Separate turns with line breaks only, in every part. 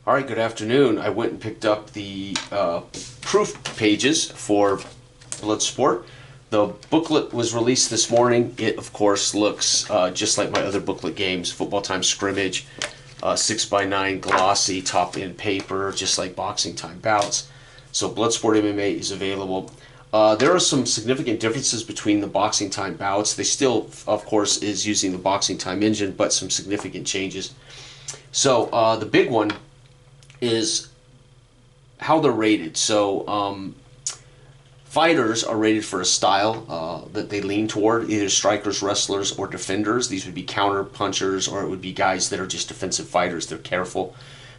All right, good afternoon. I went and picked up the proof pages for Bloodsport. The booklet was released this morning. It, of course, looks just like my other booklet games, Football Time Scrimmage, 6x9 glossy, top-end paper, just like Boxing Time Bouts. So Bloodsport MMA is available. There are some significant differences between the Boxing Time Bouts. They still, of course, is using the Boxing Time engine, but some significant changes. So the big one is how they're rated. So fighters are rated for a style that they lean toward, either strikers, wrestlers, or defenders. These would be counter punchers, or it would be guys that are just defensive fighters. They're careful.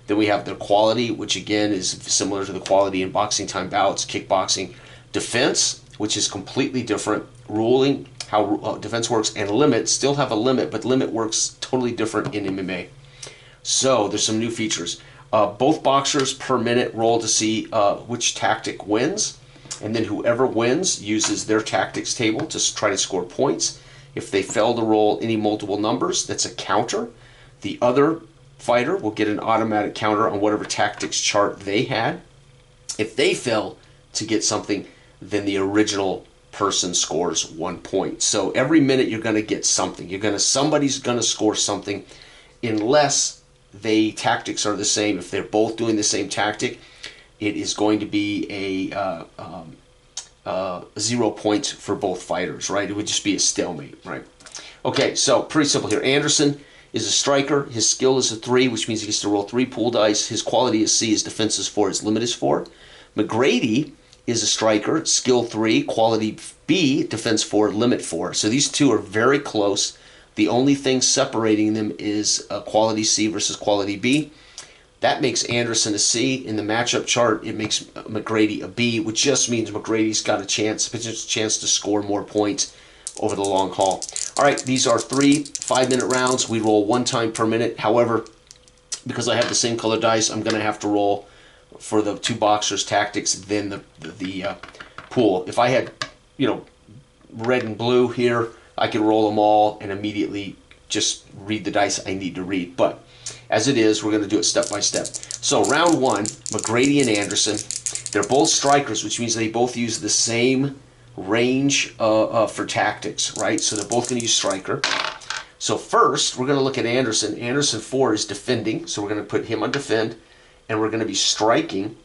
Then we have their quality, which again is similar to the quality in Boxing Time Bouts, kickboxing. Defense, which is completely different. Ruling, how defense works, and limit, still have a limit, but limit works totally different in MMA. So there's some new features. Both boxers per minute roll to see which tactic wins, and then whoever wins uses their tactics table to try to score points. If they fail to roll any multiple numbers, that's a counter. The other fighter will get an automatic counter on whatever tactics chart they had. If they fail to get something, then the original person scores 1 point. So every minute you're going to get something. Somebody's going to score something, unless they tactics are the same. If they're both doing the same tactic, it is going to be a 0 points for both fighters, right? It would just be a stalemate, right? Okay, so pretty simple here. Anderson is a striker. His skill is a 3, which means he gets to roll 3 pool dice. His quality is C. His defense is 4. His limit is 4. McGrady is a striker. Skill 3, quality B, defense 4, limit 4. So these two are very close. The only thing separating them is quality C versus quality B. That makes Anderson a C. In the matchup chart, it makes McGrady a B, which just means McGrady's got a potential chance to score more points over the long haul. All right, these are 3 5-minute rounds. We roll 1 time per minute. However, because I have the same color dice, I'm going to have to roll for the 2 boxers' tactics, then the pool. If I had, red and blue here, I could roll them all and immediately just read the dice I need to read. But as it is, we're going to do it step by step. So round 1, McGrady and Anderson. They're both strikers, which means they both use the same range for tactics, right? So they're both going to use striker. So first, we're going to look at Anderson. Anderson 4 is defending, so we're going to put him on defend. And we're going to be striking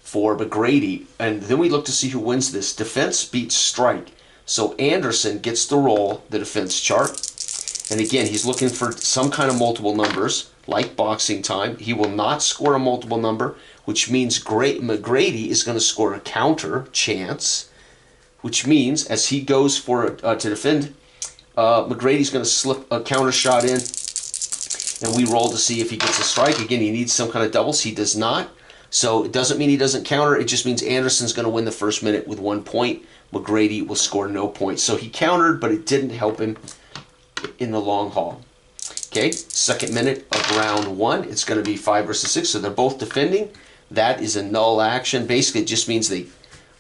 for McGrady. And then we look to see who wins this. Defense beats strike. So Anderson gets to roll the defense chart. And again, he's looking for some kind of multiple numbers, like Boxing Time. He will not score a multiple number, which means McGrady is going to score a counter chance, which means as he goes for to defend, McGrady's going to slip a counter shot in, and we roll to see if he gets a strike. Again, he needs some kind of doubles. He does not. So it doesn't mean he doesn't counter. It just means Anderson's going to win the first minute with 1 point. McGrady will score no points. So he countered, but it didn't help him in the long haul. Okay, second minute of round 1. It's going to be 5 versus 6. So they're both defending. That is a null action. Basically, it just means they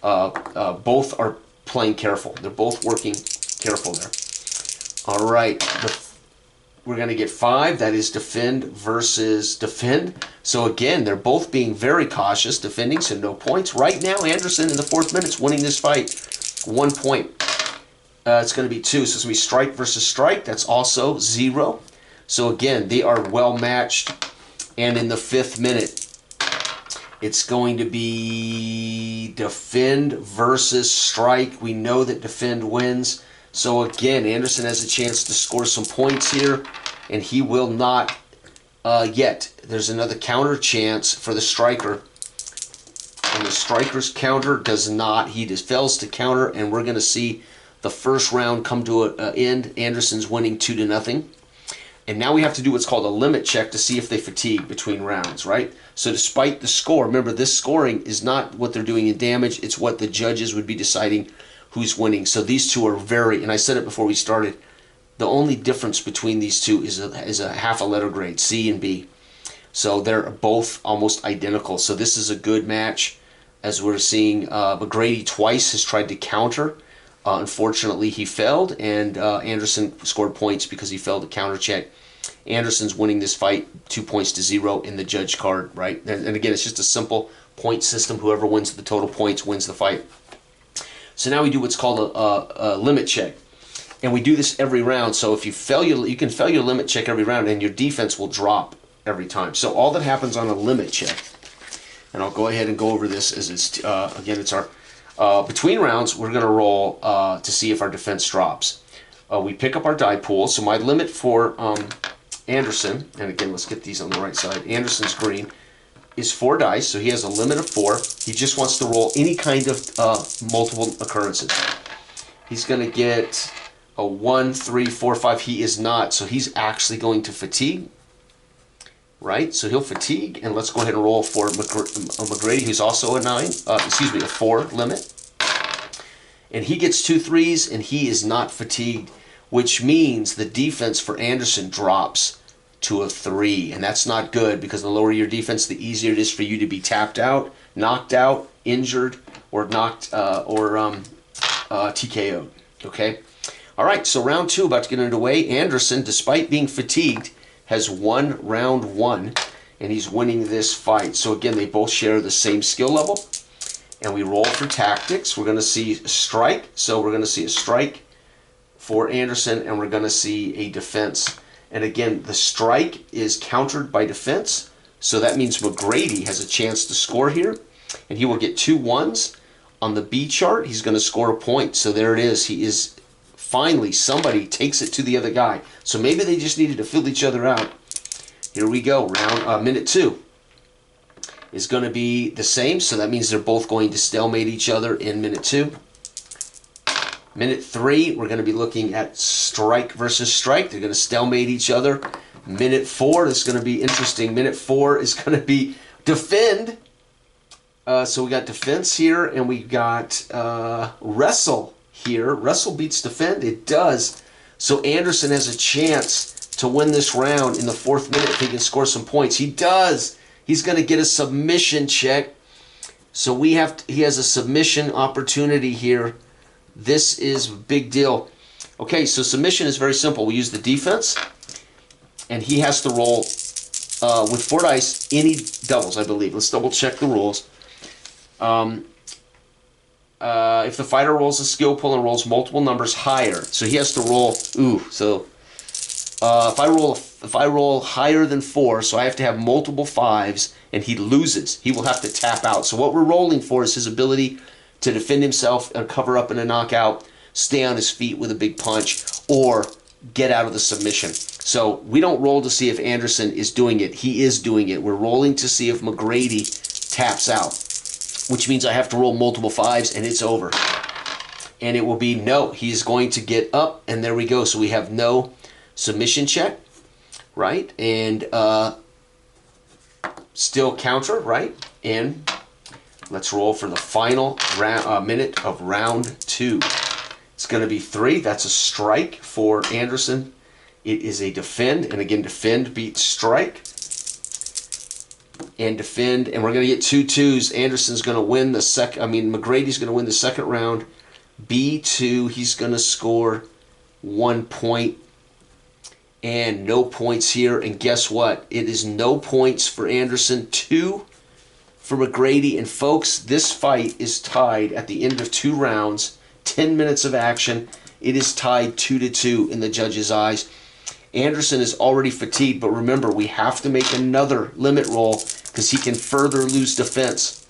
both are playing careful. They're both working careful there. All right, we're going to get 5. That is defend versus defend. So again, they're both being very cautious, defending, so no points. Right now, Anderson in the 4th minute is winning this fight. 1 point. It's going to be 2. So it's going to be strike versus strike. That's also 0. So again, they are well matched. And in the 5th minute, it's going to be defend versus strike. We know that defend wins. So again, Anderson has a chance to score some points here, and he will not yet. There's another counter chance for the striker, and the striker's counter does not. He just fails to counter, and we're going to see the first round come to an end. Anderson's winning 2-0. And now we have to do what's called a limit check to see if they fatigue between rounds, right? So despite the score, remember this scoring is not what they're doing in damage, it's what the judges would be deciding who's winning. So these two are very, and I said it before we started, the only difference between these two is a half a letter grade, C and B. So they're both almost identical. So this is a good match. As we're seeing, McGrady twice has tried to counter. Unfortunately, he failed, and Anderson scored points because he failed to counter check. Anderson's winning this fight 2-0 in the judge card, right? And again, it's just a simple point system. Whoever wins the total points wins the fight. So now we do what's called a limit check. And we do this every round. So if you fail you can fail your limit check every round, and your defense will drop every time. So all that happens on a limit check, and I'll go ahead and go over this as it's again, it's our between rounds. We're going to roll to see if our defense drops. We pick up our die pool. So my limit for Anderson, and again, let's get these on the right side. Anderson's green is 4 dice, so he has a limit of 4. He just wants to roll any kind of multiple occurrences. He's going to get a 1, 3, 4, 5. He is not, so he's actually going to fatigue, right? So he'll fatigue, and let's go ahead and roll for McGrady, who's also a 9, a 4 limit. And he gets 2 3s, and he is not fatigued, which means the defense for Anderson drops to a 3, and that's not good, because the lower your defense, the easier it is for you to be tapped out, knocked out, injured, or knocked TKO'd. Okay. All right. So round 2 about to get underway. Anderson, despite being fatigued, has won round 1, and he's winning this fight. So again, they both share the same skill level, and we roll for tactics. We're going to see a strike. So we're going to see a strike for Anderson, and we're going to see a defense. And again, the strike is countered by defense, so that means McGrady has a chance to score here, and he will get 2 1s. On the B chart, he's going to score a point. So there it is. He is finally, somebody takes it to the other guy. So maybe they just needed to fill each other out. Here we go. Minute 2 is going to be the same, so that means they're both going to stalemate each other in minute 2. Minute 3, we're going to be looking at strike versus strike. They're going to stalemate each other. Minute 4 is going to be interesting. Minute 4 is going to be defend. So we got defense here, and we got wrestle here. Wrestle beats defend. It does. So Anderson has a chance to win this round in the 4th minute if he can score some points. He does. He's going to get a submission check. So he has a submission opportunity here. This is a big deal. Okay, so submission is very simple. We use the defense, and he has to roll with 4 dice any doubles, I believe. Let's double check the rules. If the fighter rolls a skill pull and rolls multiple numbers higher, so he has to roll. If I roll higher than 4, so I have to have multiple 5s, and he loses, he will have to tap out. So what we're rolling for is his ability to defend himself and cover up in a knockout, stay on his feet with a big punch, or get out of the submission. So we don't roll to see if Anderson is doing it. He is doing it. We're rolling to see if McGrady taps out, which means I have to roll multiple 5s, and it's over. And it will be no. He's going to get up, and there we go. So we have no submission check, right? And still counter, right? And let's roll for the final minute of round 2. It's going to be 3. That's a strike for Anderson. It is a defend, and again, defend beats strike. And defend, and we're going to get 2 2s. Anderson's going to win the McGrady's going to win the 2nd round. B2, he's going to score 1 point. And no points here. And guess what? It is no points for Anderson, 2 for McGrady. And folks, this fight is tied at the end of 2 rounds, 10 minutes of action. It is tied 2-2 in the judges' eyes. Anderson is already fatigued, but remember, we have to make another limit roll because he can further lose defense.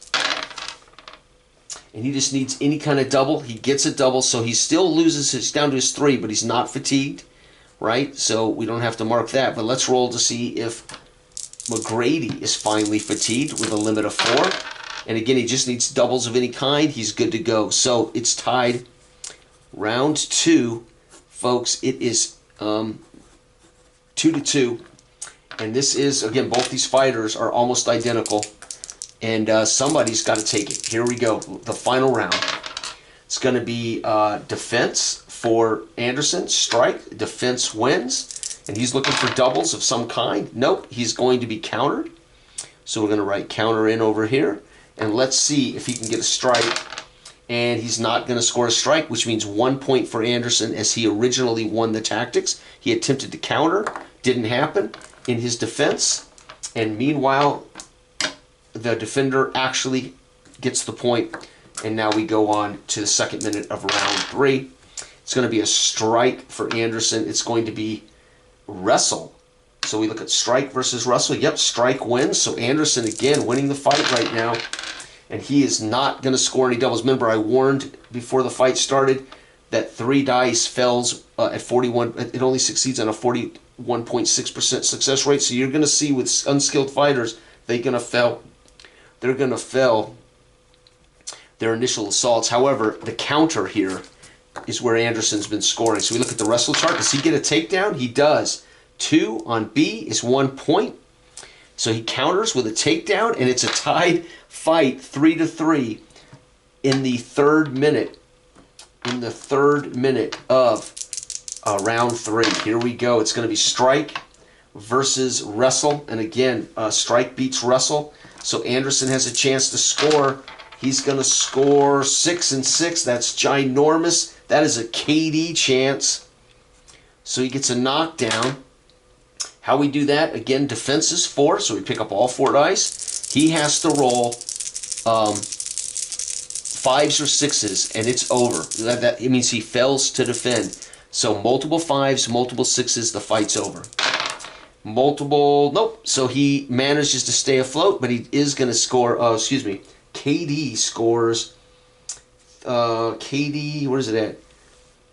And he just needs any kind of double. He gets a double, so he still loses. It's down to his 3, but he's not fatigued, right? So we don't have to mark that. But let's roll to see if McGrady is finally fatigued with a limit of 4. And again, he just needs doubles of any kind. He's good to go. So it's tied. Round 2, folks, it is 2-2. And this is, again, both these fighters are almost identical. And somebody's got to take it. Here we go. The final round. It's going to be defense for Anderson. Strike. Defense wins. And he's looking for doubles of some kind. Nope. He's going to be countered. So we're going to write counter in over here. And let's see if he can get a strike. And he's not going to score a strike, which means 1 point for Anderson as he originally won the tactics. He attempted to counter. Didn't happen in his defense. And meanwhile, the defender actually gets the point. And now we go on to the second minute of round 3. It's going to be a strike for Anderson. It's going to be wrestle. So we look at strike versus wrestle. Yep, strike wins. So Anderson, again, winning the fight right now. And he is not going to score any doubles. Remember, I warned before the fight started that 3 dice fails at 41. It only succeeds on a 41.6% success rate. So you're going to see with unskilled fighters, they're going to fail. They're going to fail their initial assaults. However, the counter here is where Anderson's been scoring. So we look at the wrestle chart. Does he get a takedown? He does. 2 on B is 1 point. So he counters with a takedown, and it's a tied fight, 3-3, in the third minute. In the third minute of round 3. Here we go. It's going to be strike versus wrestle. And again, strike beats wrestle. So Anderson has a chance to score. He's going to score 6 and 6. That's ginormous. That is a KD chance. So he gets a knockdown. How we do that? Again, defense is 4, so we pick up all 4 dice. He has to roll 5s or 6s, and it's over. It means he fails to defend. So multiple 5s, multiple 6s, the fight's over. Nope. So he manages to stay afloat, but he is going to score, KD scores, KD, where is it at?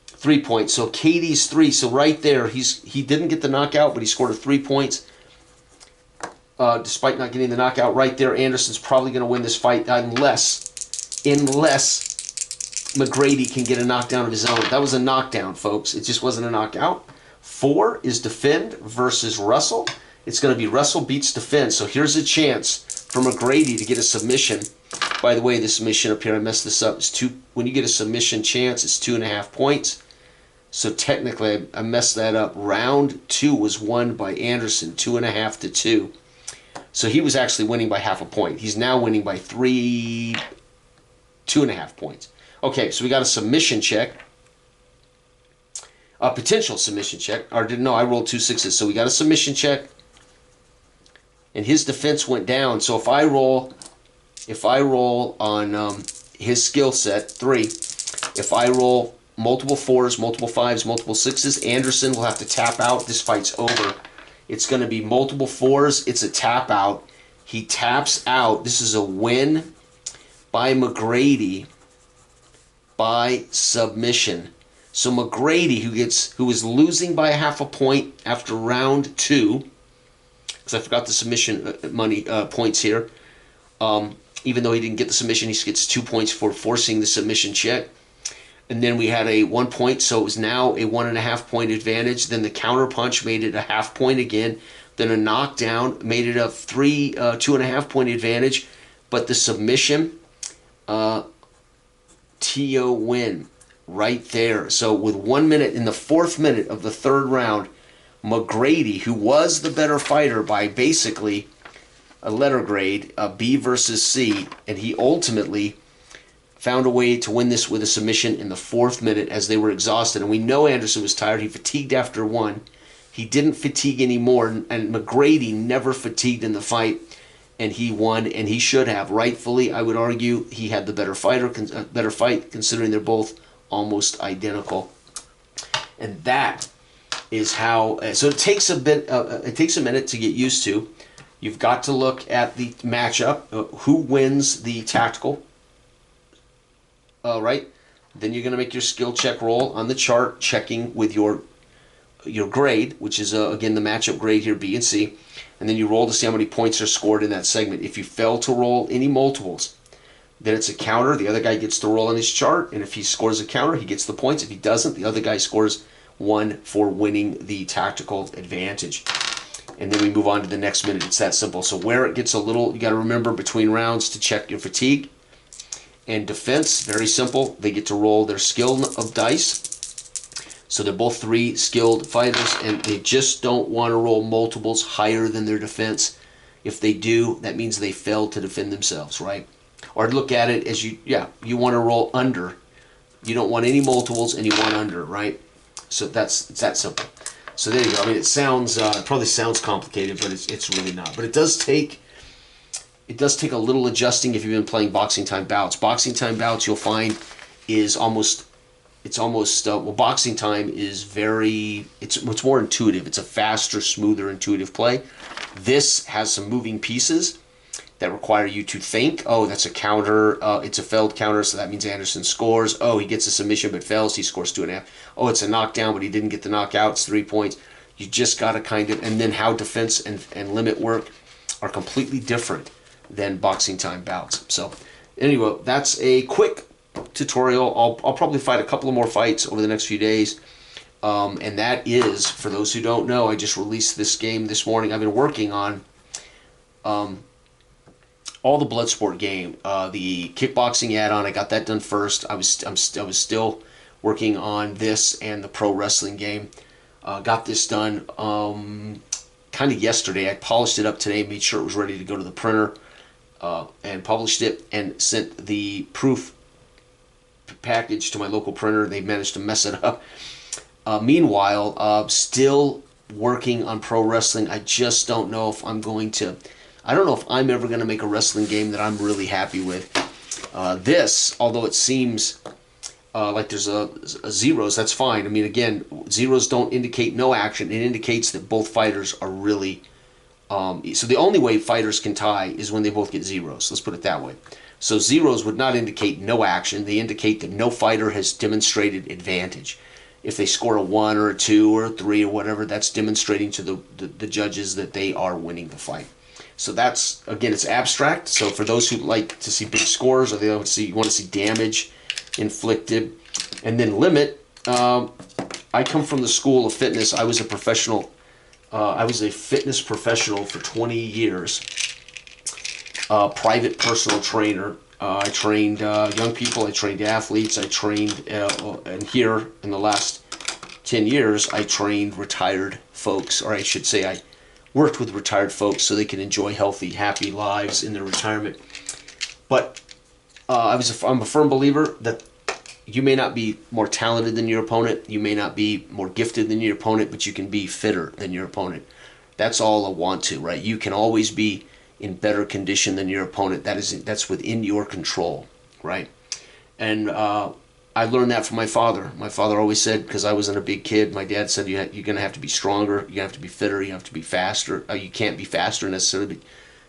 3 points. So KD's 3. So right there, he didn't get the knockout, but he scored 3 points. Despite not getting the knockout right there, Anderson's probably going to win this fight unless McGrady can get a knockdown of his own. That was a knockdown, folks. It just wasn't a knockout. 4 is defend versus wrestle. It's going to be wrestle beats defend. So here's a chance for McGrady to get a submission. By the way, the submission up here, I messed this up. It's 2. When you get a submission chance, it's 2.5 points. So technically, I messed that up. Round 2 was won by Anderson, 2.5 to 2. So he was actually winning by half a point. He's now winning by 2.5 points. Okay, so we got a submission check. A potential submission check. I rolled 2 6s. So we got a submission check. And his defense went down. So if I roll on his skill set, 3, if I roll multiple 4s, multiple 5s, multiple 6s, Anderson will have to tap out. This fight's over. It's going to be multiple 4s. It's a tap out. He taps out. This is a win by McGrady by submission. So McGrady, who is losing by half a point after round 2, because I forgot the submission points here. Even though he didn't get the submission, he gets 2 points for forcing the submission check. And then we had a 1 point, so it was now a 1.5 point advantage. Then the counter punch made it a half point again. Then a knockdown made it a 2.5 point advantage. But the submission, TO win right there. So with 1 minute, in the 4th minute of the 3rd round, McGrady, who was the better fighter by basically a letter grade, B versus C, and he ultimately found a way to win this with a submission in the 4th minute as they were exhausted. And we know Anderson was tired. He fatigued after 1. He didn't fatigue anymore, and McGrady never fatigued in the fight, and he won, and he should have. Rightfully, I would argue he had the better fight, considering they're both almost identical. And that is how. So it takes a minute to get used to. You've got to look at the matchup. Who wins the tactical? Right? Then you're going to make your skill check roll on the chart, checking with your grade, which is, again, the matchup grade here, B and C. And then you roll to see how many points are scored in that segment. If you fail to roll any multiples, then it's a counter. The other guy gets to roll on his chart. And if he scores a counter, he gets the points. If he doesn't, the other guy scores 1 for winning the tactical advantage. And then we move on to the next minute. It's that simple. So where it gets a little, you got to remember between rounds to check your fatigue. And defense, very simple. They get to roll their skill of dice. So they're both 3 skilled fighters, and they just don't want to roll multiples higher than their defense. If they do, that means they failed to defend themselves, right? Or look at it as you want to roll under. You don't want any multiples, and you want under, right? So it's that simple. So there you go. I mean, it sounds it probably sounds complicated, but it's really not. But it does take a little adjusting if you've been playing boxing time bouts. Boxing time bouts, you'll find, is almost well, boxing time is it's more intuitive. It's a faster, smoother, intuitive play. This has some moving pieces that require you to think, oh, that's a counter, it's a failed counter, so that means Anderson scores. Oh, he gets a submission but fails, he scores 2.5. Oh, it's a knockdown, but he didn't get the knockout, it's 3 points. You just got to kind of, and then how defense and limit work are completely different than boxing time bouts. So anyway, that's a quick tutorial. I'll probably fight a couple of more fights over the next few days. And that is, for those who don't know, I just released this game this morning. I've been working on all the Bloodsport game, the kickboxing add-on. I got that done first. I was still working on this and the pro wrestling game. Got this done kind of yesterday. I polished it up today, made sure it was ready to go to the printer, and published it and sent the proof package to my local printer. They managed to mess it up. Meanwhile, still working on pro wrestling. I just don't know if I'm going to. I don't know if I'm ever going to make a wrestling game that I'm really happy with. This, although it seems like there's a zeros, that's fine. I mean, again, zeros don't indicate no action. It indicates that both fighters are really. So the only way fighters can tie is when they both get zeros. Let's put it that way. So zeros would not indicate no action. They indicate that no fighter has demonstrated advantage. If they score a 1 or a 2 or a 3 or whatever, that's demonstrating to the judges that they are winning the fight. So that's, again, it's abstract. So for those who like to see big scores, or want to see damage inflicted, and then limit. I come from the school of fitness. I was a professional. I was a fitness professional for 20 years. Private personal trainer. I trained young people. I trained athletes. I trained, and here in the last 10 years, I trained retired folks, or I should say, I worked with retired folks so they can enjoy healthy, happy lives in their retirement. But I'm a firm believer that you may not be more talented than your opponent, you may not be more gifted than your opponent, but you can be fitter than your opponent. That's all I want to, right? You can always be in better condition than your opponent. That's within your control, right? And I learned that from my father. My father always said, because I wasn't a big kid, my dad said, you're going to have to be stronger, you're going to have to be fitter, you have to be faster. You can't be faster necessarily, but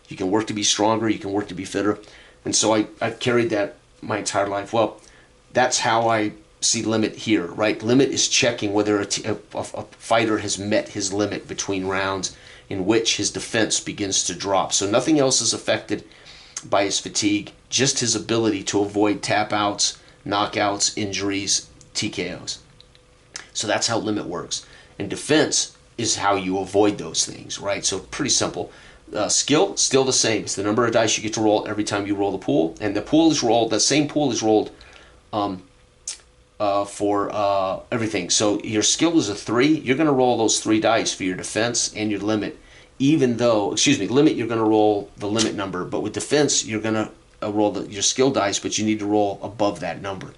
you can work to be stronger, you can work to be fitter. And so I've carried that my entire life. Well, that's how I see limit here, right? Limit is checking whether a fighter has met his limit between rounds in which his defense begins to drop. So nothing else is affected by his fatigue, just his ability to avoid tap-outs, knockouts, injuries, TKOs. So that's how limit works. And defense is how you avoid those things, right? So pretty simple. Skill, still the same. It's the number of dice you get to roll every time you roll the pool. And the pool is rolled, that same pool is rolled for everything. So your skill is a 3. You're going to roll those 3 dice for your defense and your limit. Even though, limit, you're going to roll the limit number. But with defense, you're going to roll your skill dice, but you need to roll above that number.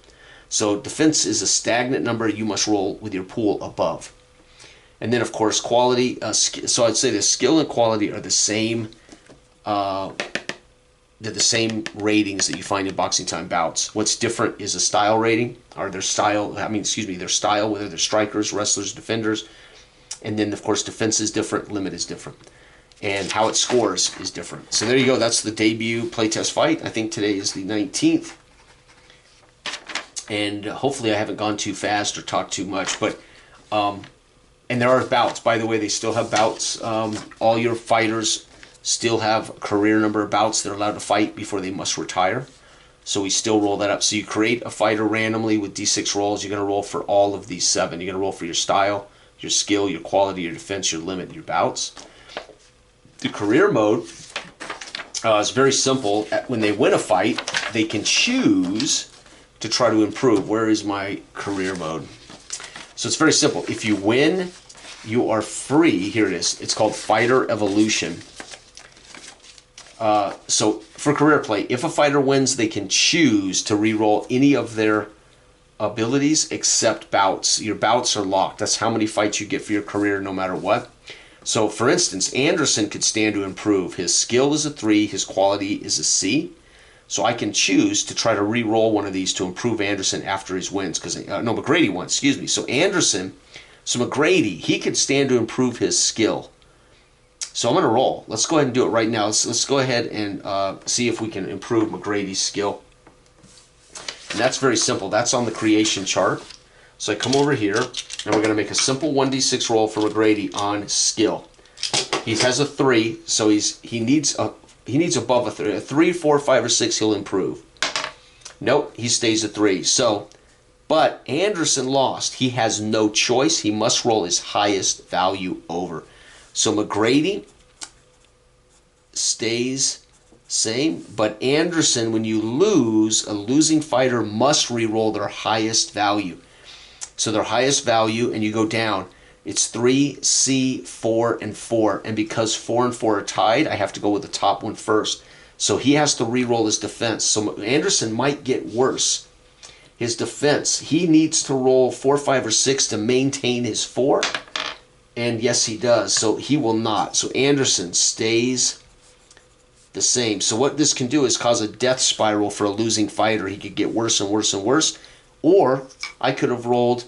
So defense is a stagnant number you must roll with your pool above. And then, of course, quality. So I'd say the skill and quality are the same. They're the same ratings that you find in boxing time bouts. What's different is a style rating, or their style. Their style, whether they're strikers, wrestlers, defenders. And then, of course, defense is different, limit is different. And how it scores is different. So there you go. That's the debut playtest fight. I think today is the 19th. And hopefully I haven't gone too fast or talked too much. But and there are bouts. By the way, they still have bouts. All your fighters still have a career number of bouts they're allowed to fight before they must retire. So we still roll that up. So you create a fighter randomly with D6 rolls. You're going to roll for all of these 7. You're going to roll for your style, your skill, your quality, your defense, your limit, your bouts. The career mode is very simple. When they win a fight, they can choose to try to improve. Where is my career mode? So it's very simple. If you win, you are free. Here it is. It's called Fighter Evolution. So for career play, if a fighter wins, they can choose to re-roll any of their abilities except bouts. Your bouts are locked. That's how many fights you get for your career no matter what. So, for instance, Anderson could stand to improve. His skill is a 3, his quality is a C. So I can choose to try to re-roll one of these to improve Anderson after his wins. No, McGrady won, excuse me. So McGrady, he could stand to improve his skill. So I'm going to roll. Let's go ahead and do it right now. Let's go ahead and see if we can improve McGrady's skill. And that's very simple. That's on the creation chart. So I come over here, and we're going to make a simple 1d6 roll for McGrady on skill. He has a 3, so he needs above a 3. A 3, 4, 5, or 6, he'll improve. Nope, he stays at 3. So, but Anderson lost. He has no choice. He must roll his highest value over. So McGrady stays same, but Anderson, when you lose, a losing fighter must re-roll their highest value. So their highest value, and you go down, it's 3, C, 4, and 4. And because 4 and 4 are tied, I have to go with the top one first. So he has to re-roll his defense. So Anderson might get worse. His defense, he needs to roll 4, 5, or 6 to maintain his 4. And yes, he does. So he will not. So Anderson stays the same. So what this can do is cause a death spiral for a losing fighter. He could get worse and worse and worse. Or I could have rolled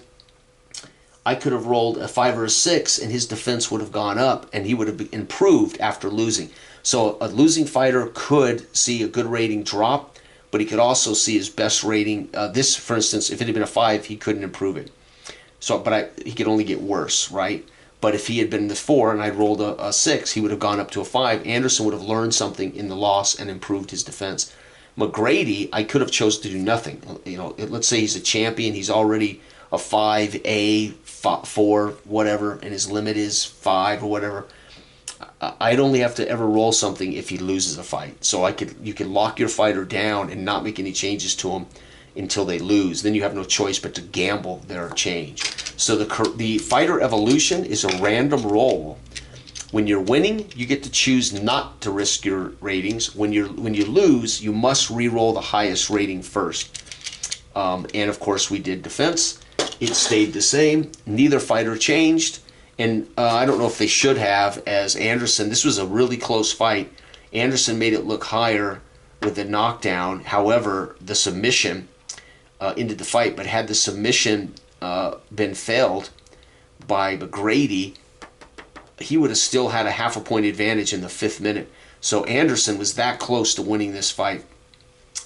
a 5 or a 6, and his defense would have gone up, and he would have improved after losing. So a losing fighter could see a good rating drop, but he could also see his best rating. This, for instance, if it had been a 5, he couldn't improve it. So, he could only get worse, right? But if he had been the 4 and I'd rolled a 6, he would have gone up to a 5. Anderson would have learned something in the loss and improved his defense. McGrady, I could have chosen to do nothing. You know, let's say he's a champion. He's already a 5A, 4, whatever, and his limit is 5 or whatever. I'd only have to ever roll something if he loses a fight. So you could lock your fighter down and not make any changes to him until they lose. Then you have no choice but to gamble their change. So the fighter evolution is a random roll. When you're winning, you get to choose not to risk your ratings. When you lose, you must re-roll the highest rating first. And of course, we did defense. It stayed the same. Neither fighter changed. And I don't know if they should have, as Anderson. This was a really close fight. Anderson made it look higher with the knockdown. However, the submission ended the fight. But had the submission been failed by McGrady, he would have still had a half a point advantage in the 5th minute. So Anderson was that close to winning this fight.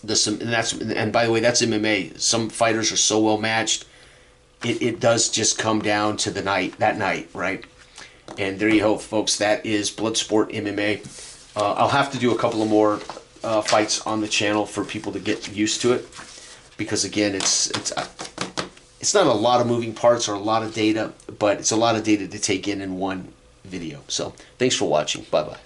And by the way, that's MMA. Some fighters are so well matched. It does just come down to that night, right? And there you go, folks. That is Bloodsport MMA. I'll have to do a couple of more fights on the channel for people to get used to it, because again, it's not a lot of moving parts or a lot of data, but it's a lot of data to take in one video. So thanks for watching. Bye bye.